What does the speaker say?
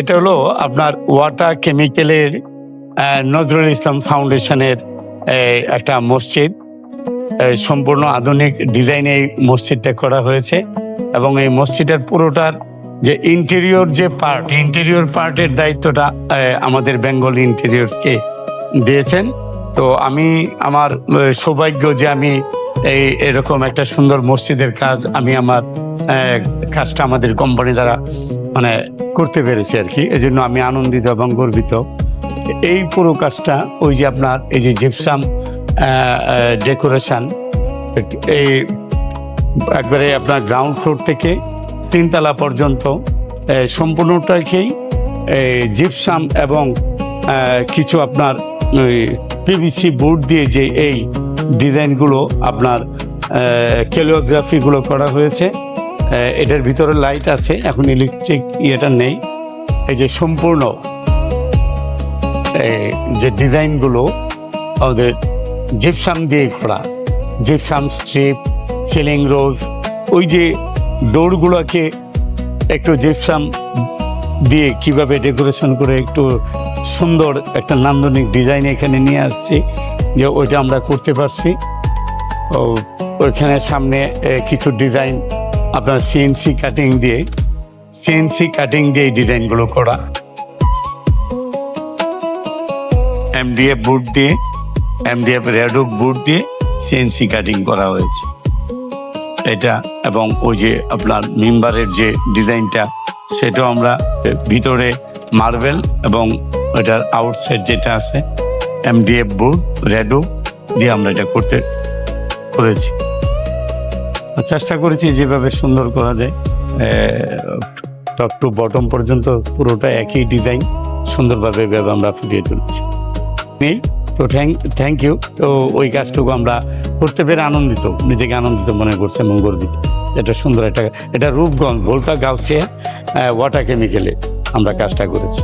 এটা হলো আপনার ওয়াটা কেমিক্যালের নজরুল ইসলাম ফাউন্ডেশনের একটা মসজিদ। সম্পূর্ণ আধুনিক ডিজাইনে এই মসজিদটা করা হয়েছে এবং এই মসজিদের পুরোটার যে ইন্টেরিয়র পার্টের দায়িত্বটা আমাদের বেঙ্গল ইন্টেরিয়র্সকে দিয়েছেন। তো আমি আমার সৌভাগ্য যে আমি এরকম একটা সুন্দর মসজিদের কাজ আমি আমার কাজটা আমাদের কোম্পানি দ্বারা মানে করতে পেরেছি আর কি। এই জন্য আমি আনন্দিত এবং গর্বিত। এই পুরো কাজটা ওই যে আপনার এই যে জিপসাম ডেকোরেশন, এই একবারে আপনার গ্রাউন্ড ফ্লোর থেকে 3 তলা পর্যন্ত সম্পূর্ণটাকেই জিপসাম এবং কিছু আপনার পিভিসি বোর্ড দিয়ে যে এই ডিজাইনগুলো আপনার ক্যালিওগ্রাফিগুলো করা হয়েছে। এটার ভিতরে লাইট আছে, এখন ইলেকট্রিক ইয়েটা নেই। এই যে সম্পূর্ণ যে ডিজাইনগুলো আমাদের জিপসাম দিয়ে করা, জিপসাম স্ট্রিপ, সিলিং রোজ, ওই যে ডোরগুলোকে একটু জিপসাম দিয়ে কিভাবে ডেকোরেশন করে একটু সুন্দর একটা নান্দনিক ডিজাইন এখানে নিয়ে আসছি, যে ওইটা আমরা করতে পারছি। ওইখানে সামনে কিছু ডিজাইন আপনার সিএনসি কাটিং দিয়ে এই ডিজাইনগুলো করা, এমডিএফ বোর্ড দিয়ে, এমডিএফ রেডুক বোর্ড দিয়ে সিএনসি কাটিং করা হয়েছে এটা। এবং ওই যে আপনার মেম্বারের যে ডিজাইনটা সেটাও আমরা ভিতরে মার্বেল এবং ওটার আউটসাইড যেটা আছে এমডিএফ বোর্ড রেডুক দিয়ে আমরা এটা করেছি। চেষ্টা করেছি যেভাবে সুন্দর করা যায়, টপ টু বটম পর্যন্ত পুরোটা একই ডিজাইন সুন্দরভাবে এভাবে আমরা ফুটিয়ে তুলেছি। তো থ্যাংক ইউ। তো ওই কাজটুকু আমরা করতে পেরে আনন্দিত, নিজেকে আনন্দিত মনে করছে এবং গর্বিত। এটা সুন্দর এটা রূপগঞ্জ ভোল্কা গাউসিয়া ওয়াটার কেমিক্যালে আমরা কাজটা করেছি।